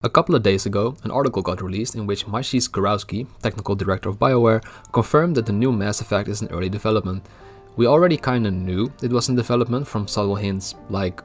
A couple of days ago, an article got released in which Maciej Skorowski, technical director of Bioware, confirmed that the new Mass Effect is in early development. We already kinda knew it was in development from subtle hints like,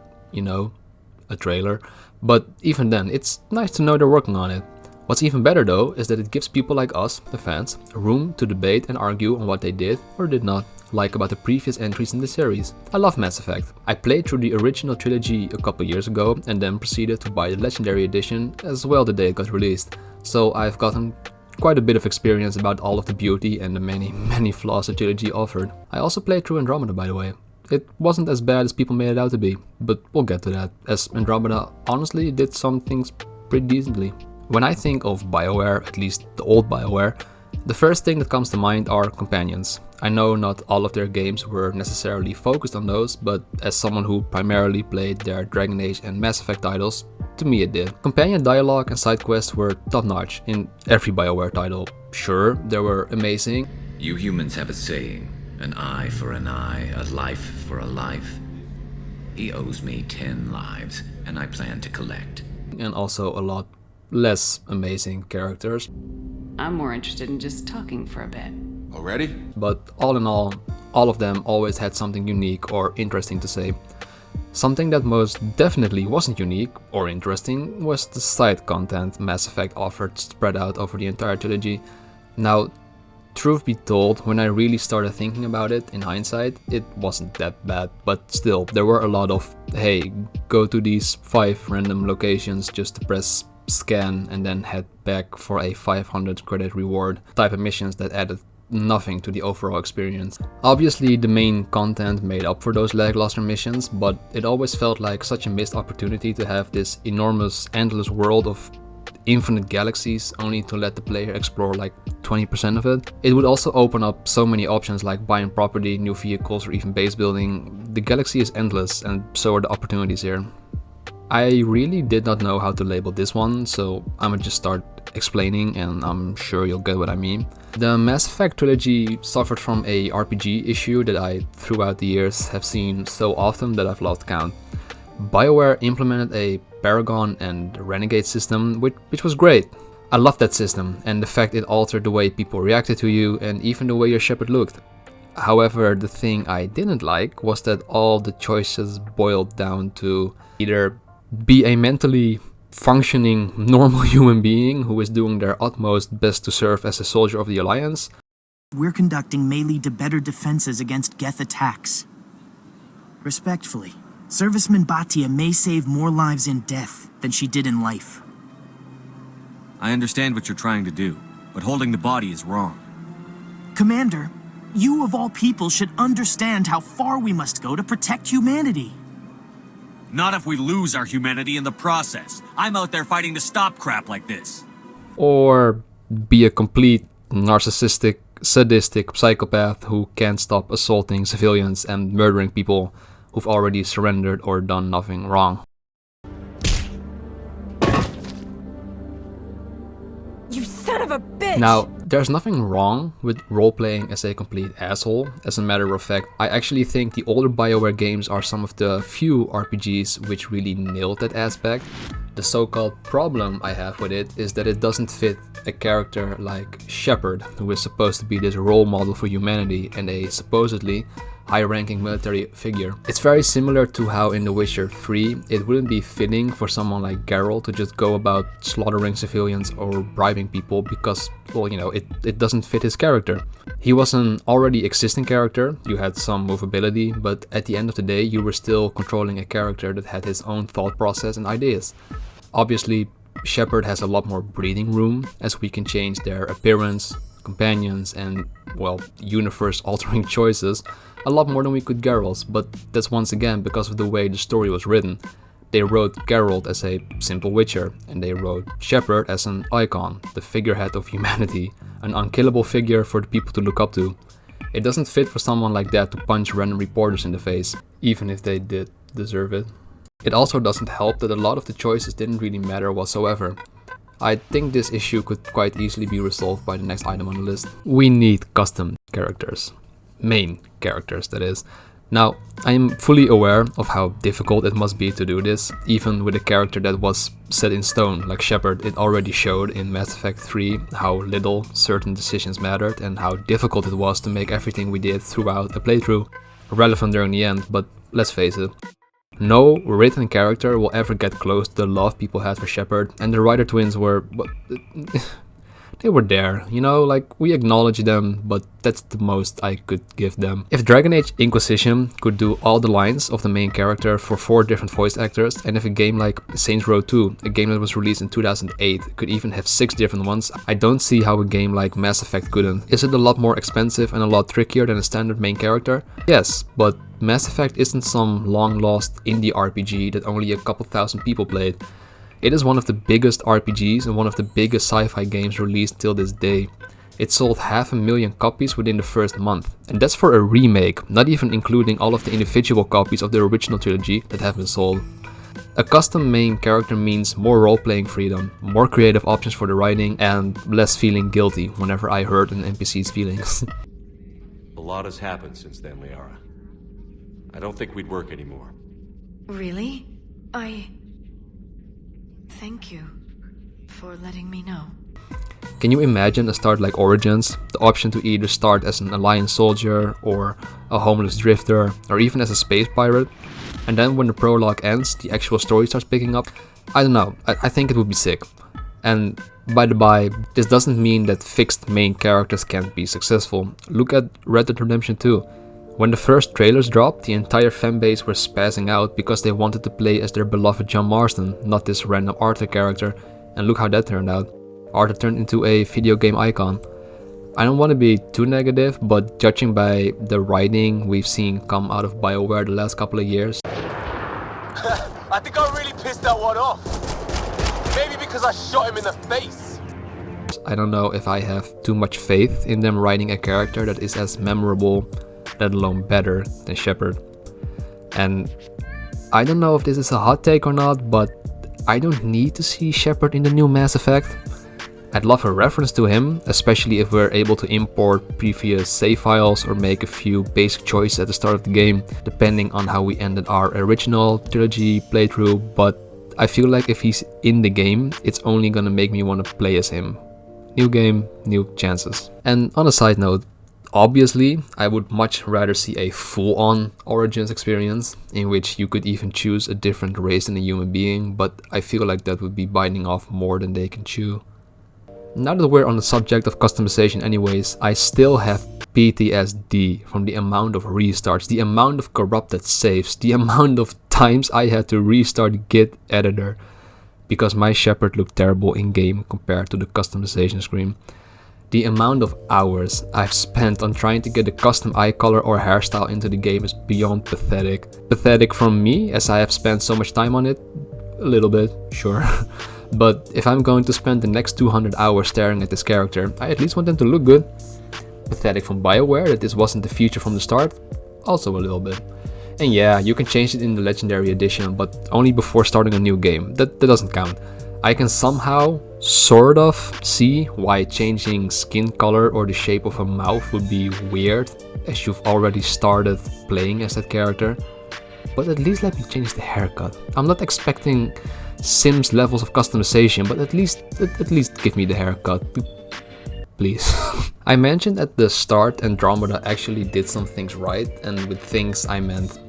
a trailer, but even then, it's nice to know they're working on it. What's even better though is that it gives people like us, the fans, room to debate and argue on what they did or did not like about the previous entries in the series. I love Mass Effect. I played through the original trilogy a couple years ago and then proceeded to buy the Legendary Edition as well the day it got released, so I've gotten quite a bit of experience about all of the beauty and the many flaws the trilogy offered. I also played through Andromeda, by the way. It wasn't as bad as people made it out to be, but we'll get to that, as Andromeda honestly did some things pretty decently. When I think of Bioware, at least the old Bioware, the first thing that comes to mind are companions. I know not all of their games were necessarily focused on those, but as someone who primarily played their Dragon Age and Mass Effect titles, to me it did. Companion dialogue and side quests were top-notch in every Bioware title. Sure, they were amazing. You humans have a saying, an eye for an eye, a life for a life. He owes me 10 lives, and I plan to collect. And also a lot less amazing characters. I'm more interested in just talking for a bit. Already? But all in all of them always had something unique or interesting to say. Something that most definitely wasn't unique or interesting was the side content Mass Effect offered spread out over the entire trilogy. Now, truth be told, when I really started thinking about it in hindsight, it wasn't that bad, but still, there were a lot of, hey, go to these 5 random locations just to press scan and then head back for a 500 credit reward type of missions that added nothing to the overall experience. Obviously the main content made up for those lackluster missions, but it always felt like such a missed opportunity to have this enormous endless world of infinite galaxies only to let the player explore like 20% of it. It would also open up so many options like buying property, new vehicles, or even base building. The galaxy is endless and so are the opportunities here. I really did not know how to label this one, so I'ma just start explaining and I'm sure you'll get what I mean. The Mass Effect trilogy suffered from a RPG issue that I, throughout the years, have seen so often that I've lost count. Bioware implemented a Paragon and Renegade system, which was great. I loved that system and the fact it altered the way people reacted to you and even the way your shepard looked. However, the thing I didn't like was that all the choices boiled down to either be a mentally functioning normal human being who is doing their utmost best to serve as a soldier of the Alliance. We're conducting may lead to better defenses against Geth attacks. Respectfully, Serviceman Batia may save more lives in death than she did in life. I understand what you're trying to do, but holding the body is wrong. Commander, you of all people should understand how far we must go to protect humanity. Not if we lose our humanity in the process. I'm out there fighting to stop crap like this. Or be a complete narcissistic, sadistic psychopath who can't stop assaulting civilians and murdering people who've already surrendered or done nothing wrong. You son of a bitch! Now, there's nothing wrong with role-playing as a complete asshole. As a matter of fact, I actually think the older Bioware games are some of the few RPGs which really nailed that aspect. The so-called problem I have with it is that it doesn't fit a character like Shepard, who is supposed to be this role model for humanity and a supposedly high-ranking military figure. It's very similar to how in The Witcher 3 it wouldn't be fitting for someone like Geralt to just go about slaughtering civilians or bribing people because, well, it doesn't fit his character. He was an already existing character, you had some movability, but at the end of the day you were still controlling a character that had his own thought process and ideas. Obviously, Shepard has a lot more breathing room as we can change their appearance, companions and, well, universe-altering choices a lot more than we could Geralt's, but that's once again because of the way the story was written. They wrote Geralt as a simple witcher, and they wrote Shepard as an icon, the figurehead of humanity, an unkillable figure for the people to look up to. It doesn't fit for someone like that to punch random reporters in the face, even if they did deserve it. It also doesn't help that a lot of the choices didn't really matter whatsoever. I think this issue could quite easily be resolved by the next item on the list. We need custom characters. Main characters, that is. Now, I am fully aware of how difficult it must be to do this, even with a character that was set in stone like Shepard. It already showed in Mass Effect 3 how little certain decisions mattered and how difficult it was to make everything we did throughout a playthrough relevant during the end, but let's face it, no written character will ever get close to the love people had for Shepard, and the Ryder twins were... they were there, you know, like, we acknowledge them, but that's the most I could give them. If Dragon Age Inquisition could do all the lines of the main character for 4 different voice actors, and if a game like Saints Row 2, a game that was released in 2008, could even have 6 different ones, I don't see how a game like Mass Effect couldn't. Is it a lot more expensive and a lot trickier than a standard main character? Yes, but Mass Effect isn't some long-lost indie RPG that only a couple thousand people played. It is one of the biggest RPGs and one of the biggest sci-fi games released till this day. It sold 500,000 copies within the first month, and that's for a remake, not even including all of the individual copies of the original trilogy that have been sold. A custom main character means more role-playing freedom, more creative options for the writing, and less feeling guilty whenever I hurt an NPC's feelings. A lot has happened since then, Liara. I don't think we'd work anymore. Really? Thank you for letting me know. Can you imagine a start like Origins? The option to either start as an Alliance soldier, or a homeless drifter, or even as a space pirate, and then when the prologue ends, the actual story starts picking up? I don't know, I think it would be sick. And by the by, this doesn't mean that fixed main characters can't be successful. Look at Red Dead Redemption 2. When the first trailers dropped, the entire fanbase were spazzing out because they wanted to play as their beloved John Marston, not this random Arthur character, and look how that turned out. Arthur turned into a video game icon. I don't want to be too negative, but judging by the writing we've seen come out of Bioware the last couple of years... I think I really pissed that one off. Maybe because I shot him in the face. I don't know if I have too much faith in them writing a character that is as memorable, let alone better, than Shepard. And I don't know if this is a hot take or not, but I don't need to see Shepard in the new Mass Effect. I'd love a reference to him, especially if we're able to import previous save files or make a few basic choices at the start of the game, depending on how we ended our original trilogy playthrough, but I feel like if he's in the game, it's only gonna make me want to play as him. New game, new chances. And on a side note, obviously, I would much rather see a full-on Origins experience, in which you could even choose a different race than a human being, but I feel like that would be biting off more than they can chew. Now that we're on the subject of customization anyways, I still have PTSD from the amount of restarts, the amount of corrupted saves, the amount of times I had to restart Git editor, because my Shepard looked terrible in-game compared to the customization screen. The amount of hours I've spent on trying to get a custom eye color or hairstyle into the game is beyond pathetic. Pathetic from me, as I have spent so much time on it? A little bit, sure. But if I'm going to spend the next 200 hours staring at this character, I at least want them to look good. Pathetic from Bioware that this wasn't the feature from the start? Also a little bit. And yeah, you can change it in the Legendary Edition, but only before starting a new game. That doesn't count. I can somehow, sort of, see why changing skin color or the shape of a mouth would be weird, as you've already started playing as that character. But at least let me change the haircut. I'm not expecting Sims levels of customization, but at least give me the haircut. Please. I mentioned at the start Andromeda actually did some things right, and with things I meant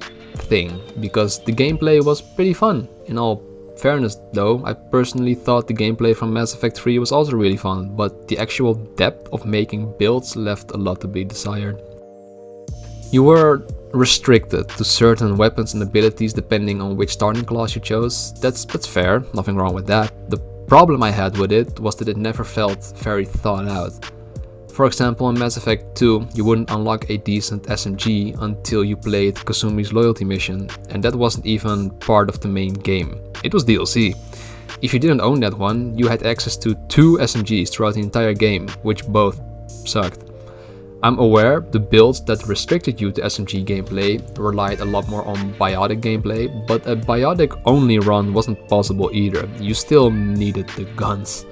thing, because the gameplay was pretty fun. In all fairness though, I personally thought the gameplay from Mass Effect 3 was also really fun, but the actual depth of making builds left a lot to be desired. You were restricted to certain weapons and abilities depending on which starting class you chose. That's fair, nothing wrong with that. The problem I had with it was that it never felt very thought out. For example, in Mass Effect 2, you wouldn't unlock a decent SMG until you played Kasumi's loyalty mission, and that wasn't even part of the main game. It was DLC. If you didn't own that one, you had access to 2 SMGs throughout the entire game, which both sucked. I'm aware the builds that restricted you to SMG gameplay relied a lot more on biotic gameplay, but a biotic only run wasn't possible either. You still needed the guns.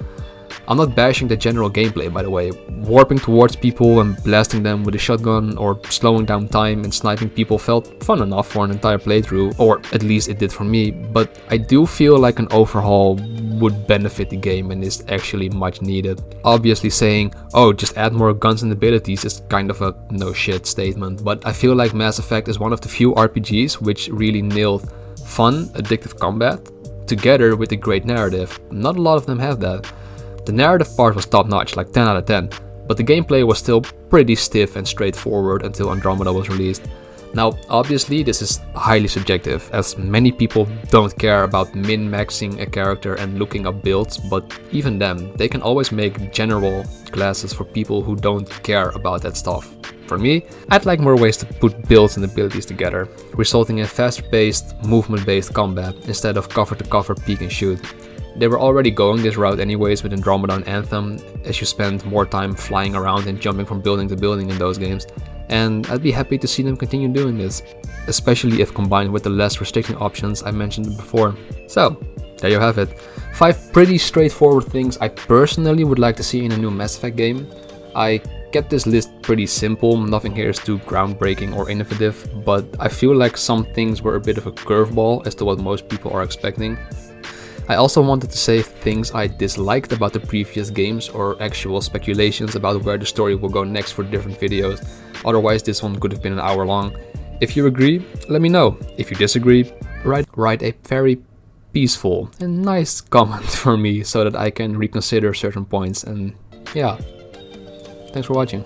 I'm not bashing the general gameplay, by the way. Warping towards people and blasting them with a shotgun or slowing down time and sniping people felt fun enough for an entire playthrough, or at least it did for me, but I do feel like an overhaul would benefit the game and is actually much needed. Obviously saying, oh, just add more guns and abilities is kind of a no shit statement, but I feel like Mass Effect is one of the few RPGs which really nailed fun, addictive combat together with a great narrative. Not a lot of them have that. The narrative part was top notch, like 10 out of 10, but the gameplay was still pretty stiff and straightforward until Andromeda was released. Now, obviously this is highly subjective, as many people don't care about min-maxing a character and looking up builds, but even them, they can always make general classes for people who don't care about that stuff. For me, I'd like more ways to put builds and abilities together, resulting in faster-paced, movement-based combat instead of cover-to-cover peek and shoot. They were already going this route anyways with Andromeda and Anthem, as you spend more time flying around and jumping from building to building in those games, and I'd be happy to see them continue doing this, especially if combined with the less restricting options I mentioned before. So, there you have it. 5 pretty straightforward things I personally would like to see in a new Mass Effect game. I kept this list pretty simple, nothing here is too groundbreaking or innovative, but I feel like some things were a bit of a curveball as to what most people are expecting. I also wanted to say things I disliked about the previous games or actual speculations about where the story will go next for different videos, otherwise this one could have been an hour long. If you agree, let me know. If you disagree, write a very peaceful and nice comment for me so that I can reconsider certain points, and yeah, thanks for watching.